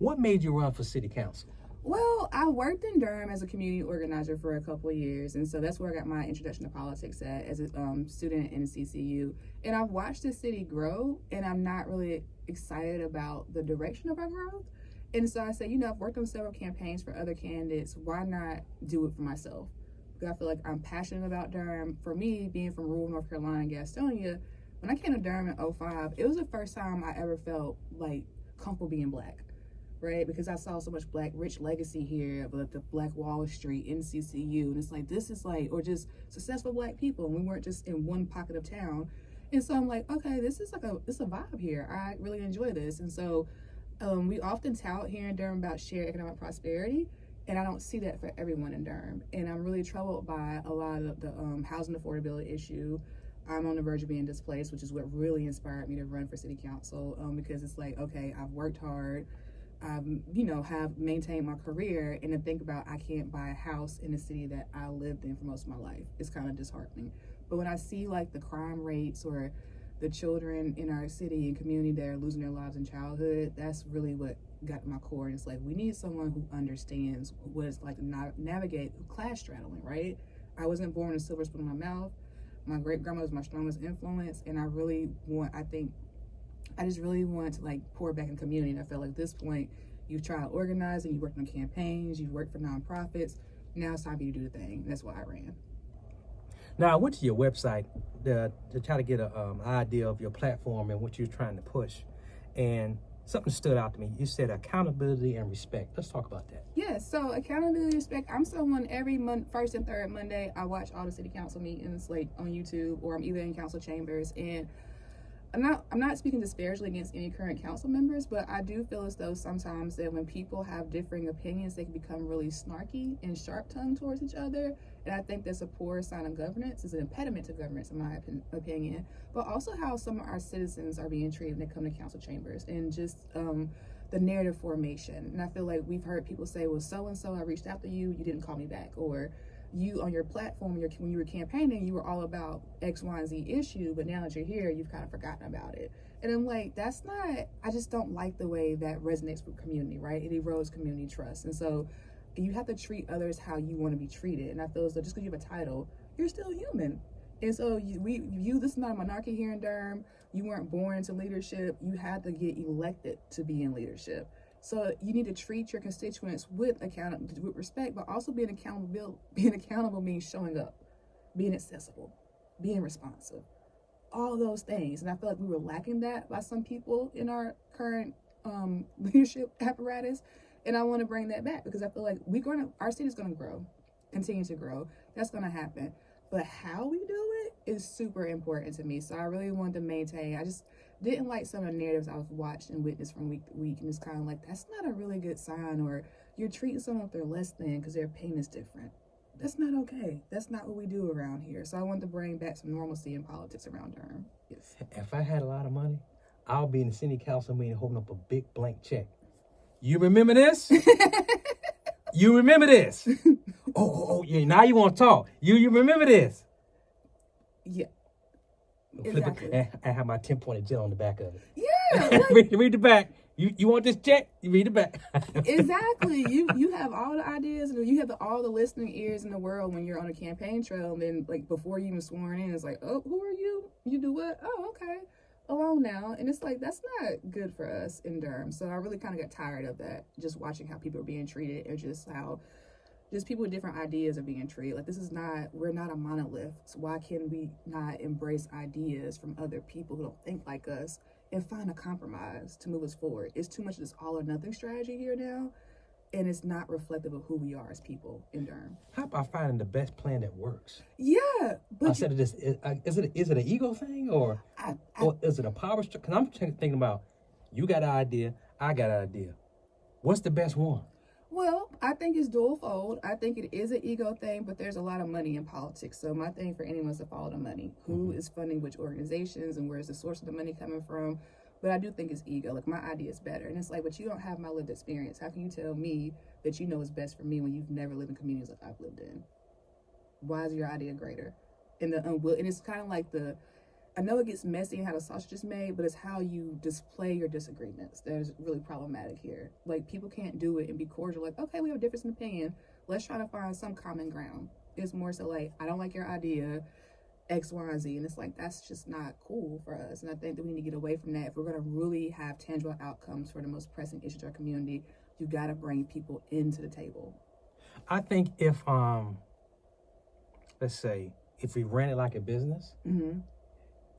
What made you run for city council? Well, I worked in Durham as a community organizer for a couple of years, and so that's where I got my introduction to politics at as a student in CCU. And I've watched the city grow, and I'm not really excited about the direction of our growth. And so I said, I've worked on several campaigns for other candidates. Why not do it for myself? Because I feel like I'm passionate about Durham. For me, being from rural North Carolina and Gastonia, when I came to Durham in '05, it was the first time I ever felt like comfortable being Black. Right, because I saw so much Black rich legacy here, but the Black Wall Street, NCCU, and it's like this is like, or just successful Black people, and we weren't just in one pocket of town. And so I'm like, okay, this is like it's a vibe here. I really enjoy this, and so we often tout here in Durham about shared economic prosperity, and I don't see that for everyone in Durham. And I'm really troubled by a lot of the housing affordability issue. I'm on the verge of being displaced, which is what really inspired me to run for city council, because it's like, okay, I've worked hard. Have maintained my career, and to think about I can't buy a house in a city that I lived in for most of my life, it's kind of disheartening. But when I see like the crime rates or the children in our city and community that are losing their lives in childhood, that's really what got to my core. And it's like, we need someone who understands what it's like to navigate class straddling, right? I wasn't born with a silver spoon in my mouth. My great grandma was my strongest influence, and I just really want to like pour back in community. And I feel like at this point, you've tried organizing, you've worked on campaigns, you've worked for nonprofits. Now it's time for you to do the thing. And that's why I ran. Now, I went to your website to try to get an idea of your platform and what you're trying to push. And something stood out to me. You said accountability and respect. Let's talk about that. Yeah, so accountability and respect. I'm someone every first and third Monday, I watch all the city council meetings like on YouTube, or I'm either in council chambers. And I'm not speaking disparagingly against any current council members, but I do feel as though sometimes that when people have differing opinions, they can become really snarky and sharp-tongued towards each other. And I think that's a poor sign of governance. It's an impediment to governance, in my opinion. But also how some of our citizens are being treated when they come to council chambers, and just the narrative formation. And I feel like we've heard people say, well, so-and-so, I reached out to you, you didn't call me back. Or you on your platform, when you were campaigning, you were all about X, Y, and Z issue, but now that you're here, you've kind of forgotten about it. And I'm like, I just don't like the way that resonates with community, right? It erodes community trust. And so you have to treat others how you want to be treated. And I feel as though just because you have a title, you're still human. And so this is not a monarchy here in Durham. You weren't born into leadership. You had to get elected to be in leadership. So you need to treat your constituents with respect, but also being accountable. Being accountable means showing up, being accessible, being responsive, all those things. And I feel like we were lacking that by some people in our current leadership apparatus. And I want to bring that back, because I feel like our city's going to grow, continue to grow. That's going to happen. But how we do it is super important to me. So I really wanted to maintain. I just didn't like some of the narratives I've watched and witnessed from week to week. And it's kind of like, that's not a really good sign. Or you're treating someone if they're less than because their pain is different. That's not okay. That's not what we do around here. So I wanted to bring back some normalcy in politics around Durham. Yes. If I had a lot of money, I'll be in the city council meeting holding up a big blank check. You remember this? You remember this? Yeah. Now you want to talk. You remember this? Yeah. Exactly. I have my 10-pointed jet on the back of it. Yeah. Read the back. You want this check? You read the back. Exactly. You have all the ideas, and you have all the listening ears in the world when you're on a campaign trail. And then, like, before you even sworn in, it's like, oh, who are you? You do what? Oh, okay. Alone now. And it's like, that's not good for us in Durham. So I really kind of got tired of that, just watching how people are being treated, and just how just people with different ideas are being treated. Like, we're not a monolith. So why can we not embrace ideas from other people who don't think like us and find a compromise to move us forward? It's too much of this all or nothing strategy here now, and it's not reflective of who we are as people in Durham. How about finding the best plan that works? Yeah, but is it an ego thing, or is it a power structure? Because I'm thinking about, you got an idea, I got an idea. What's the best one? Well, I think it's dual-fold. I think it is an ego thing, but there's a lot of money in politics. So my thing for anyone is to follow the money. Who is funding which organizations, and where's the source of the money coming from? But I do think it's ego. Like, my idea is better. And it's like, but you don't have my lived experience. How can you tell me that you know what's best for me when you've never lived in communities like I've lived in? Why is your idea greater? And it's kind of like the I know it gets messy in how the sausage is made, but it's how you display your disagreements that is really problematic here. Like, people can't do it and be cordial. Like, okay, we have a difference in opinion. Let's try to find some common ground. It's more so like, I don't like your idea, X, Y, and Z. And it's like, that's just not cool for us. And I think that we need to get away from that. If we're going to really have tangible outcomes for the most pressing issues of our community, you got to bring people into the table. I think if, let's say, if we ran it like a business,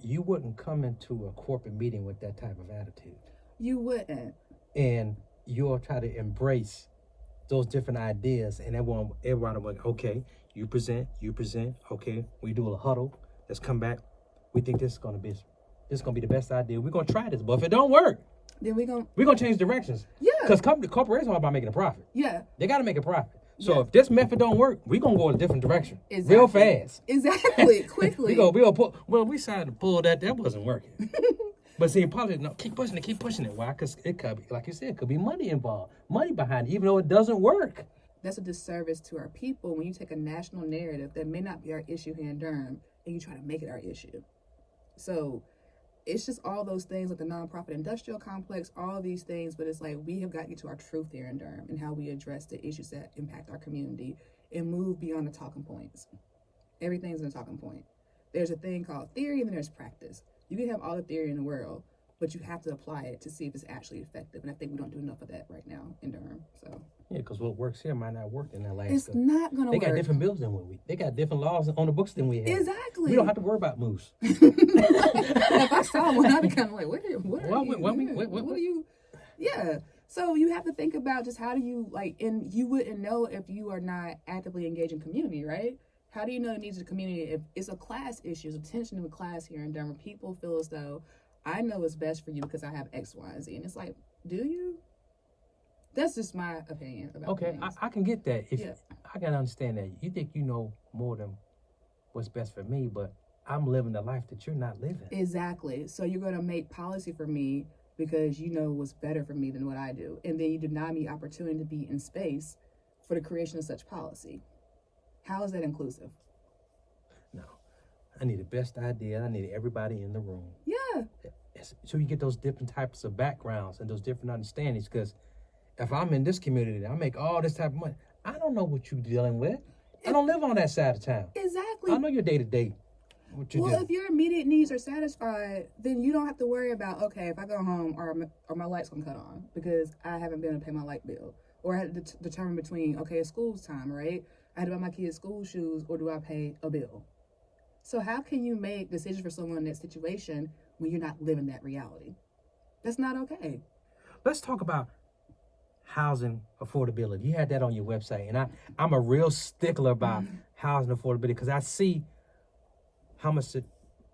you wouldn't come into a corporate meeting with that type of attitude. You wouldn't. And you'll try to embrace those different ideas, and everyone will, okay, you present, okay, we do a huddle, let's come back. We think this is gonna be the best idea. We're gonna try this, but if it don't work, then we're gonna change directions. Yeah. Because corporations are all about making a profit. Yeah. They gotta make a profit. So if this method don't work, we're gonna go in a different direction. Exactly. Real fast. Exactly. Quickly. we decided to pull that wasn't working. But see, politics, no, keep pushing it. Why? Because it could be, like you said, it could be money involved, money behind it, even though it doesn't work. That's a disservice to our people when you take a national narrative that may not be our issue here in Durham and you try to make it our issue. So it's just all those things like the nonprofit industrial complex, all these things, but it's like we have got to get to our truth here in Durham and how we address the issues that impact our community and move beyond the talking points. Everything's in a talking point. There's a thing called theory and then there's practice. You can have all the theory in the world, but you have to apply it to see if it's actually effective. And I think we don't do enough of that right now in Durham. So yeah, because what works here might not work in LA. It's not going to work. They got different bills than they got different laws on the books than we have. Exactly. We don't have to worry about moose. If I saw one, I'd be kind of like, what are you? Yeah. So you have to think about just how do you and you wouldn't know if you are not actively engaged in community, right? How do you know the needs of the community? If it's a class issue, it's a tension in a class here in Durham, people feel as though I know what's best for you because I have X, Y, and Z. And it's like, do you? That's just my opinion about things. I can get that. I can understand that. You think you know more than what's best for me, but I'm living the life that you're not living. Exactly. So you're going to make policy for me because you know what's better for me than what I do. And then you deny me opportunity to be in space for the creation of such policy. How is that inclusive? No. I need the best idea. I need everybody in the room. Yeah. So you get those different types of backgrounds and those different understandings. Because if I'm in this community, I make all this type of money. I don't know what you're dealing with. I don't live on that side of town. Exactly. I know your day-to-day. If your immediate needs are satisfied, then you don't have to worry about, okay, if I go home, are my lights going to cut on because I haven't been able to pay my light bill. Or I had to determine between, okay, it's school's time, right? I had to buy my kids school shoes, or do I pay a bill? So how can you make decisions for someone in that situation when you're not living that reality? That's not okay. Let's talk about housing affordability. You had that on your website, and I'm a real stickler about housing affordability because I see how much it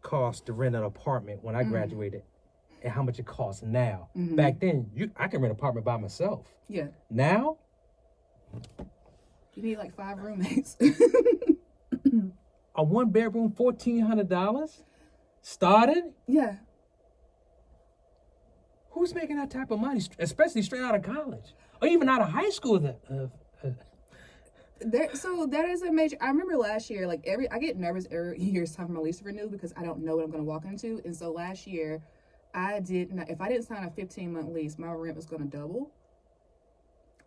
cost to rent an apartment when I graduated and how much it costs now. Back then, I can rent an apartment by myself. Yeah. Now? You need like 5 roommates. A 1-bedroom, $1,400 started? Yeah. Who's making that type of money, especially straight out of college or even out of high school? So that is a major. I remember last year, I get nervous every year it's time for my lease to renew because I don't know what I'm going to walk into. And so last year, if I didn't sign a 15-month lease, my rent was going to double.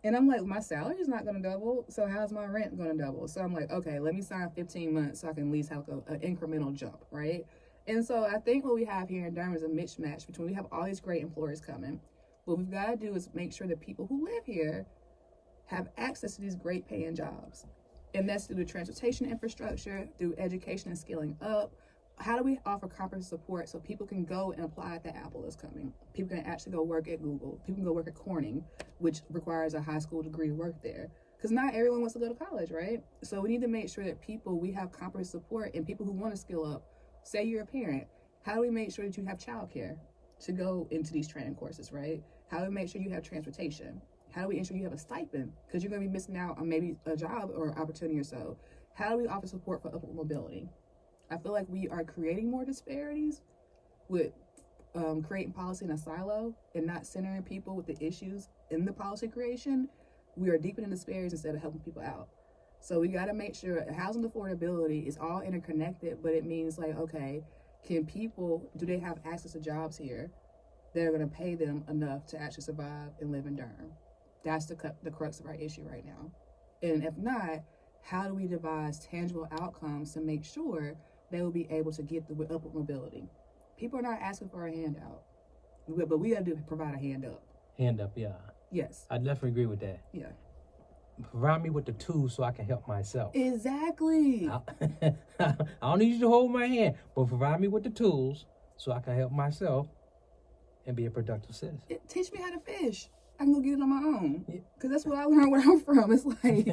And I'm like, my salary is not going to double, so how's my rent going to double? So I'm like, okay, let me sign 15 months so I can at least have an incremental jump, right? And so I think what we have here in Durham is a mismatch between we have all these great employers coming. What we've got to do is make sure that people who live here have access to these great paying jobs. And that's through the transportation infrastructure, through education and scaling up. How do we offer comprehensive support so people can go and apply at the Apple that's coming? People can actually go work at Google. People can go work at Corning, which requires a high school degree to work there. Because not everyone wants to go to college, right? So we need to make sure that we have comprehensive support and people who want to skill up. Say you're a parent. How do we make sure that you have childcare to go into these training courses, right? How do we make sure you have transportation? How do we ensure you have a stipend? Because you're going to be missing out on maybe a job or opportunity or so. How do we offer support for upward mobility? I feel like we are creating more disparities with creating policy in a silo and not centering people with the issues in the policy creation. We are deepening disparities instead of helping people out. So we got to make sure housing affordability is all interconnected, but it means okay, do they have access to jobs here that are going to pay them enough to actually survive and live in Durham? That's the crux of our issue right now. And if not, how do we devise tangible outcomes to make sure they will be able to get the upward mobility? People are not asking for a handout, but we got to provide a hand up. Hand up, yeah. Yes. I definitely agree with that. Yeah. Provide me with the tools so I can help myself. Exactly. I don't need you to hold my hand, but provide me with the tools so I can help myself and be a productive citizen. Teach me how to fish. I can go get it on my own. Because that's what I learned where I'm from. It's like,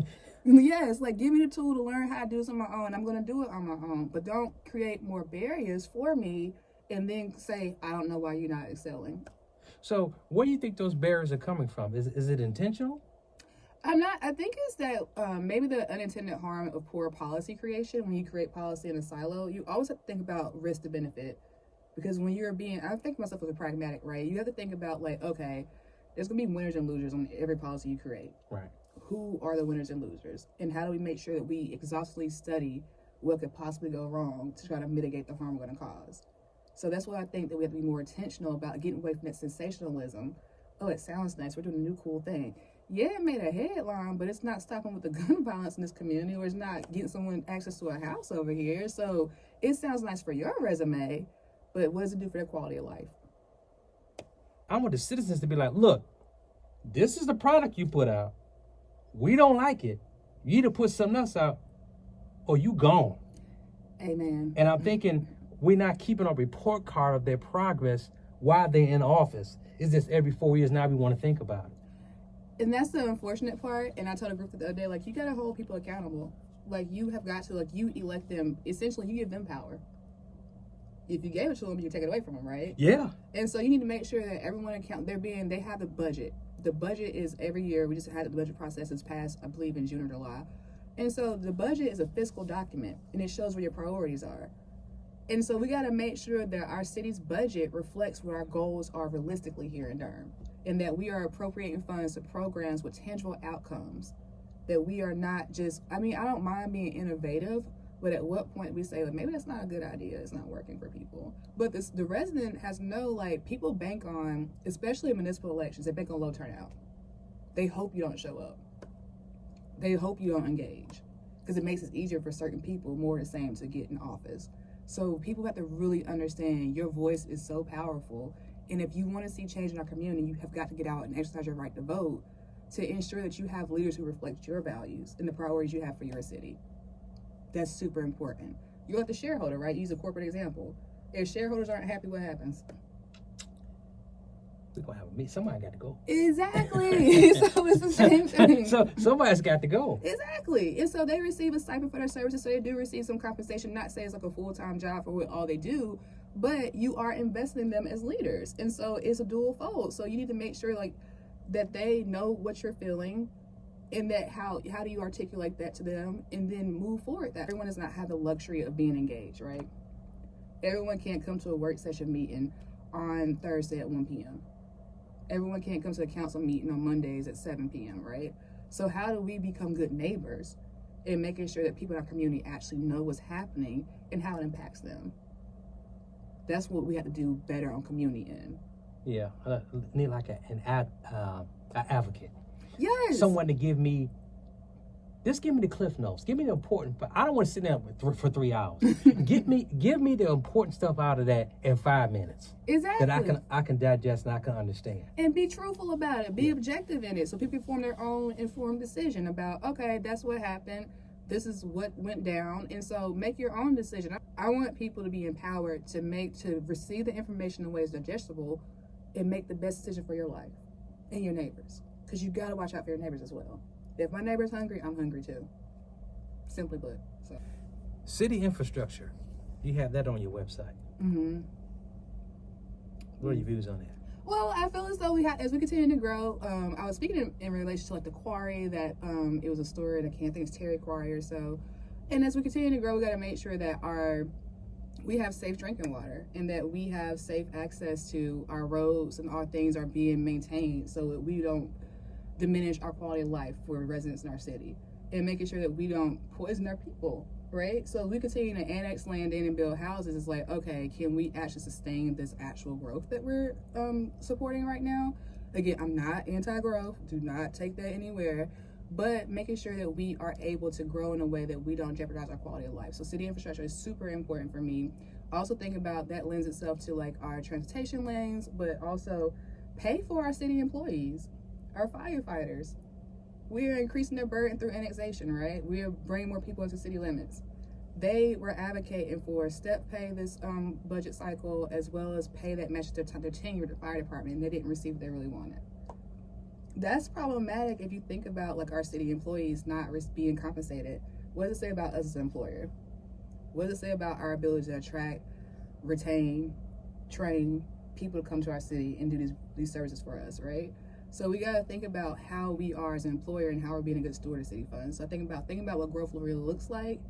yeah, it's like, give me the tool to learn how to do this on my own. I'm going to do it on my own. But don't create more barriers for me and then say, I don't know why you're not excelling. So where do you think those barriers are coming from? Is it intentional? I think it's that maybe the unintended harm of poor policy creation. When you create policy in a silo, you always have to think about risk to benefit. Because when I think of myself as a pragmatic, right? You have to think about like, okay, there's going to be winners and losers on every policy you create. Right. Who are the winners and losers? And how do we make sure that we exhaustively study what could possibly go wrong to try to mitigate the harm we're going to cause? So that's why I think that we have to be more intentional about getting away from that sensationalism. Oh, it sounds nice. We're doing a new cool thing. Yeah, it made a headline, but it's not stopping with the gun violence in this community, or it's not getting someone access to a house over here. So it sounds nice for your resume, but what does it do for their quality of life? I want the citizens to be like, look, this is the product you put out. We don't like it. You either put something else out or you gone. Amen. And I'm thinking we're not keeping a report card of their progress while they're in office. It's just every 4 years now we want to think about it. And that's the unfortunate part. And I told a group the other day, like, you got to hold people accountable. Like, you have got to, like, you elect them. Essentially, you give them power. If you gave it to them, you take it away from them, right? Yeah. And so you need to make sure that everyone they have a budget. The budget is every year. We just had the budget process is passed, I believe, in June or July. And so the budget is a fiscal document, and it shows where your priorities are. And so we got to make sure that our city's budget reflects what our goals are realistically here in Durham, and that we are appropriating funds to programs with tangible outcomes. That we are not just, I don't mind being innovative, but at what point we say, like, maybe that's not a good idea, it's not working for people. But the resident has people bank on, especially in municipal elections, they bank on low turnout. They hope you don't show up. They hope you don't engage, because it makes it easier for certain people, more the same, to get in office. So people have to really understand your voice is so powerful. And if you want to see change in our community, you have got to get out and exercise your right to vote to ensure that you have leaders who reflect your values and the priorities you have for your city. That's super important. You're like the shareholder, right? Use a corporate example. If shareholders aren't happy, what happens? We're going to have a meeting. Somebody got to go. Exactly. So it's the same thing. So somebody's got to go. Exactly. And so they receive a stipend for their services, so they do receive some compensation, not say it's like a full-time job for what all they do, but you are investing in them as leaders. And so it's a dual fold. So you need to make sure that they know what you're feeling, and that how do you articulate that to them, and then move forward. That everyone does not have the luxury of being engaged, right? Everyone can't come to a work session meeting on Thursday at 1 p.m. Everyone can't come to a council meeting on Mondays at 7 p.m., right? So how do we become good neighbors in making sure that people in our community actually know what's happening and how it impacts them? That's what we have to do better on community end. Yeah, need like an advocate. Yes. Someone to give me the cliff notes. Give me the important, but I don't want to sit down for 3 hours. give me the important stuff out of that in 5 minutes. Exactly. That I can digest and I can understand. And be truthful about it. Be objective in it, so people form their own informed decision about, okay, that's what happened. This is what went down, and so make your own decision. I want people to be empowered to receive the information in ways digestible, and make the best decision for your life and your neighbors. Because you got to watch out for your neighbors as well. If my neighbor's hungry, I'm hungry too. Simply put. So. City infrastructure. You have that on your website. Mm-hmm. What are your views on that? Well, I feel as though as we continue to grow, I was speaking in relation to the quarry that it was a story, and I can't think it's Terry Quarry or so. And as we continue to grow, we got to make sure that we have safe drinking water, and that we have safe access to our roads, and all things are being maintained so that we don't diminish our quality of life for residents in our city, and making sure that we don't poison our people. right? So we continue to annex land in and build houses. It's like, okay, can we actually sustain this actual growth that we're supporting right now? Again, I'm not anti-growth. Do not take that anywhere. But making sure that we are able to grow in a way that we don't jeopardize our quality of life. So city infrastructure is super important for me. Also think about that lends itself to like our transportation lanes, but also pay for our city employees, our firefighters. We're increasing their burden through annexation, right? We're bringing more people into city limits. They were advocating for step pay this budget cycle, as well as pay that matches their tenure at the fire department, and they didn't receive what they really wanted. That's problematic if you think about like our city employees not being compensated. What does it say about us as an employer? What does it say about our ability to attract, retain, train people to come to our city and do these services for us, right? So we got to think about how we are as an employer and how we're being a good steward of city funds. So thinking about what growth really looks like.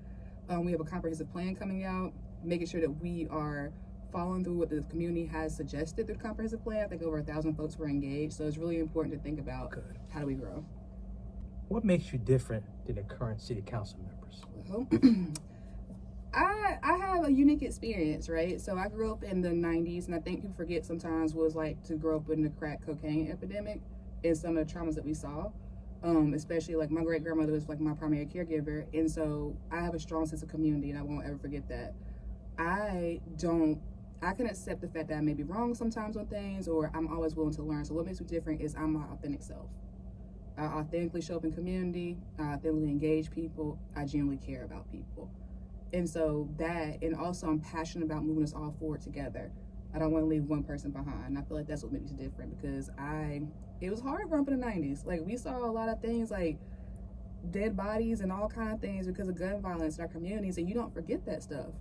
We have a comprehensive plan coming out, making sure that we are following through what the community has suggested through the comprehensive plan. I think over 1,000 folks were engaged. So it's really important to think about how do we grow. What makes you different than the current city council members? Well, I have a unique experience, right? So I grew up in the 90s, and I think people forget sometimes what it was like to grow up in the crack cocaine epidemic and some of the traumas that we saw. Especially like my great grandmother was like my primary caregiver, and so I have a strong sense of community, and I won't ever forget that. I can accept the fact that I may be wrong sometimes on things, or I'm always willing to learn. So what makes me different is I'm my authentic self. I authentically show up in community, I authentically engage people, I genuinely care about people. And so that, and also I'm passionate about moving us all forward together. I don't want to leave one person behind. And I feel like that's what makes me different, because it was hard growing up in the 90s. Like we saw a lot of things like dead bodies and all kind of things because of gun violence in our communities, and you don't forget that stuff.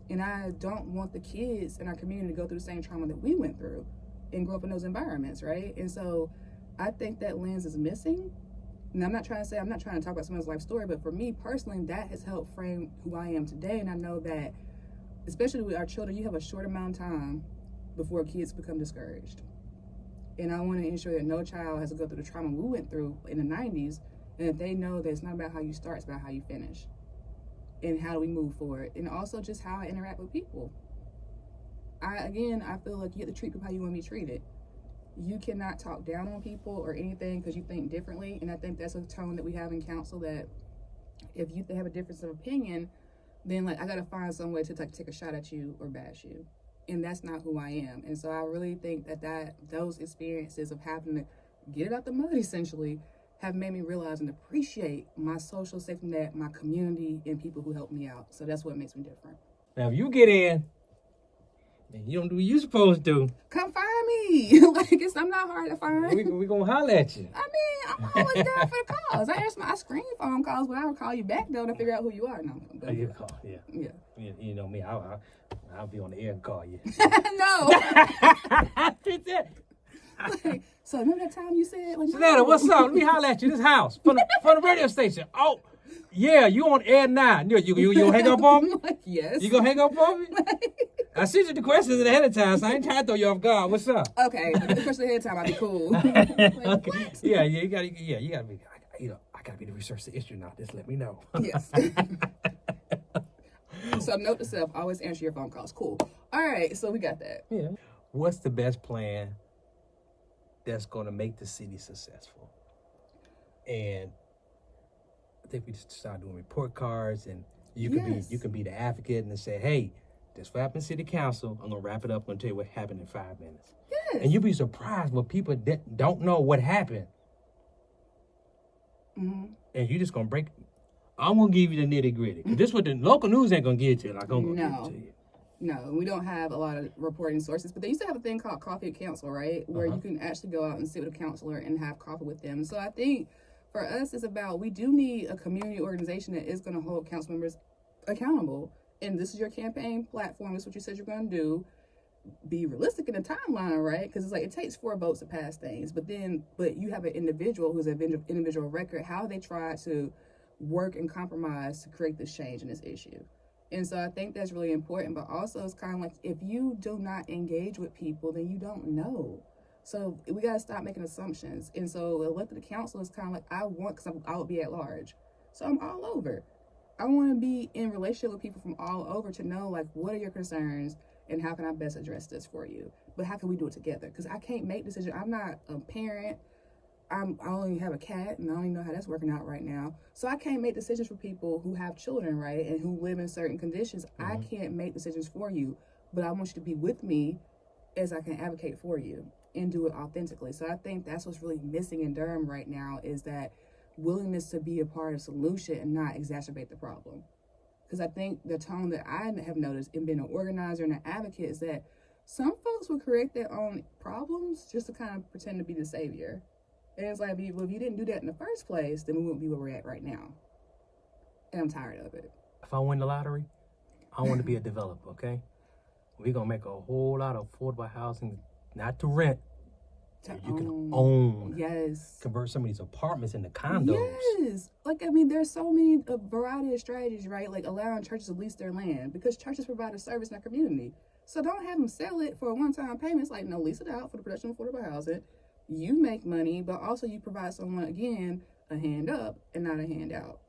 And I don't want the kids in our community to go through the same trauma that we went through and grow up in those environments, right? And so I think that lens is missing. And I'm not trying to talk about someone's life story, but for me personally, that has helped frame who I am today. And I know that, especially with our children, you have a short amount of time before kids become discouraged. And I want to ensure that no child has to go through the trauma we went through in the 90s, and that they know that it's not about how you start, it's about how you finish. And how do we move forward? And also just how I interact with people. I feel like you have to treat people how you want to be treated. You cannot talk down on people or anything because you think differently. And I think that's a tone that we have in council, that if you have a difference of opinion, then like I got to find some way to like take a shot at you or bash you. And that's not who I am. And so I really think that those experiences of having to get it out the mud essentially have made me realize and appreciate my social safety net, my community, and people who help me out. So that's what makes me different. Now, if you get in and you don't do what you're supposed to, come find me. I'm not hard to find. We gonna holler at you. I mean, I'm always down for the calls. I screen phone calls, but I will call you back though to figure out who you are. No, you call, yeah. Yeah. You know me, I'll be on the air and call you. No. So remember that time you said, like, Shanetta, what's up? Let me holler at you. This house from the radio station. Oh, yeah, you on air now. You gonna hang up on me? Yes. You gonna hang up on me? I sent you the questions ahead of time, so I ain't trying to throw you off guard. What's up? Okay, the question ahead of time, I'll be cool. Okay. What? Yeah, you gotta be. I gotta be the research the issue now. Just let me know. Yes. So note to self: always answer your phone calls. Cool. All right, so we got that. Yeah. What's the best plan that's gonna make the city successful? And I think we just start doing report cards, and you can be the advocate and say, hey, this what happened in city council. I'm gonna wrap it up. I'm gonna tell you what happened in 5 minutes. Yes. And you'll be surprised when people don't know what happened. Mm-hmm. And you're just gonna break. I'm gonna give you the nitty gritty. This what the local news ain't gonna give it to you. Like I'm gonna give it to you. No, we don't have a lot of reporting sources, but they used to have a thing called Coffee at Council, right? Where you can actually go out and sit with a counselor and have coffee with them. So I think for us, it's about, we do need a community organization that is going to hold council members accountable. And this is your campaign platform. This is what you said you're going to do. Be realistic in the timeline, right? Because it's like it takes 4 votes to pass things. But you have an individual who's an individual record. How they try to work and compromise to create this change in this issue. And so I think that's really important, but also it's kind of like, if you do not engage with people, then you don't know. So we got to stop making assumptions. And so elected council is kind of like, because I would be at large. So I'm all over. I want to be in relationship with people from all over to know, like, what are your concerns and how can I best address this for you? But how can we do it together? Because I can't make decisions. I'm not a parent. I only have a cat, and I don't even know how that's working out right now. So I can't make decisions for people who have children, right, and who live in certain conditions. I can't make decisions for you, but I want you to be with me as I can advocate for you and do it authentically. So I think that's what's really missing in Durham right now, is that willingness to be a part of solution and not exacerbate the problem. Because I think the tone that I have noticed in being an organizer and an advocate is that some folks will create their own problems just to kind of pretend to be the savior. And it's like, well, if you didn't do that in the first place, then we wouldn't be where we're at right now. And I'm tired of it. If I win the lottery, I want to be a developer, okay? We're going to make a whole lot of affordable housing, not to rent. You can own. Yes. Convert some of these apartments into condos. Yes. Like, I mean, there's so many, a variety of strategies, right? Like allowing churches to lease their land because churches provide a service in our community. So don't have them sell it for a one-time payment. It's like, no, lease it out for the production of affordable housing. You make money, but also you provide someone, again, a hand up and not a hand out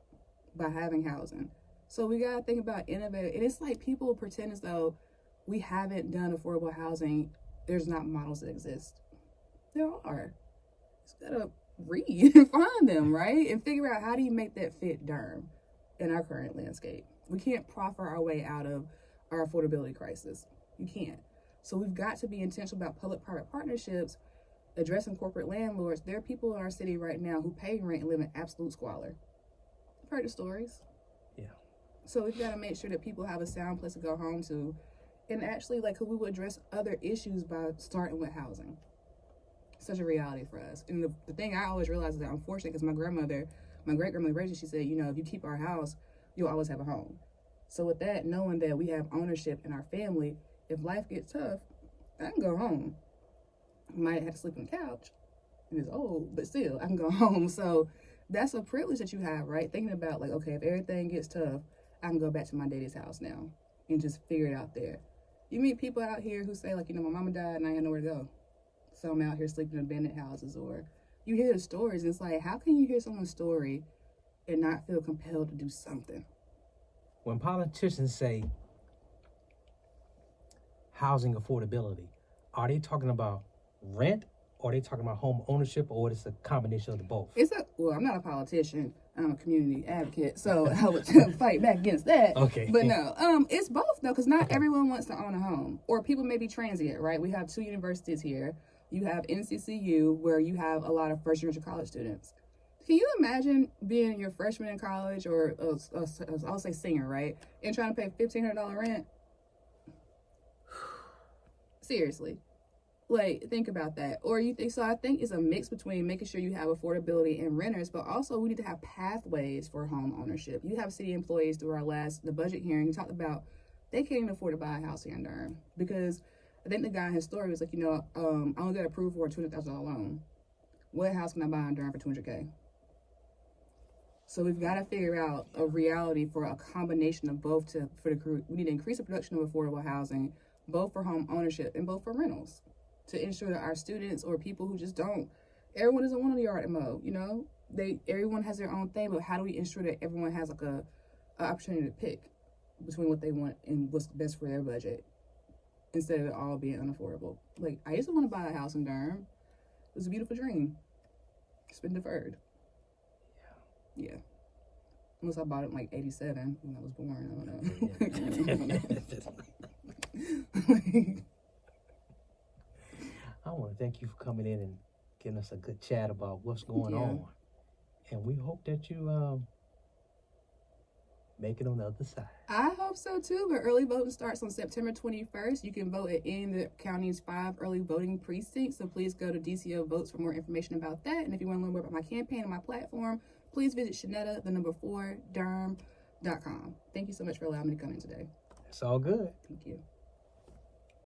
by having housing. So we got to think about innovative. And it's like people pretend as though we haven't done affordable housing. There's not models that exist. There are. You got to read and find them, right? And figure out how do you make that fit Durham in our current landscape. We can't proffer our way out of our affordability crisis. You can't. So we've got to be intentional about public-private partnerships, addressing corporate landlords. There are people in our city right now who pay rent and live in absolute squalor. You've heard the stories. Yeah. So we've got to make sure that people have a sound place to go home to, and actually, like, we will address other issues by starting with housing. Such a reality for us. And the thing I always realize is that I'm fortunate because my great-grandmother raised me, she said, you know, if you keep our house, you'll always have a home. So with that, knowing that we have ownership in our family, if life gets tough, I can go home. I might have to sleep on the couch, and it's old, but still, I can go home. So that's a privilege that you have, right? Thinking about, like, okay, if everything gets tough, I can go back to my daddy's house now and just figure it out there. You meet people out here who say, like, you know, my mama died and I had nowhere to go. So I'm out here sleeping in abandoned houses. Or you hear the stories, and it's like, how can you hear someone's story and not feel compelled to do something? When politicians say housing affordability, are they talking about rent, or are they talking about home ownership, or it's a combination of the both? Well, I'm not a politician. I'm a community advocate, so I would fight back against that. Okay. But no, it's both, though, because not everyone wants to own a home. Or people may be transient, right? We have 2 universities here. You have NCCU, where you have a lot of first-year college students. Can you imagine being your freshman in college, or I'll say senior, right, and trying to pay $1,500 rent? Seriously. Like, think about that. Or you think, so I think it's a mix between making sure you have affordability and renters, but also we need to have pathways for home ownership. You have city employees through the budget hearing who talked about they can't even afford to buy a house here in Durham because I think the guy in his story was like, you know, I only got approved for a $200,000 loan. What house can I buy in Durham for $200K? So we've got to figure out a reality for a combination of both. We need to increase the production of affordable housing, both for home ownership and both for rentals, to ensure that our students or people who just don't, everyone doesn't want a yard to mow, you know? Everyone has their own thing, but how do we ensure that everyone has like a opportunity to pick between what they want and what's best for their budget instead of it all being unaffordable? Like, I used to want to buy a house in Durham. It was a beautiful dream. It's been deferred. Yeah. Unless I bought it in like 87 when I was born. I don't know. I want to thank you for coming in and giving us a good chat about what's going on. And we hope that you make it on the other side. I hope so too, but early voting starts on September 21st. You can vote at any of the county's 5 early voting precincts, so please go to DCO Votes for more information about that. And if you want to learn more about my campaign and my platform, please visit Shanetta, 4, Durham.com. Thank you so much for allowing me to come in today. It's all good. Thank you.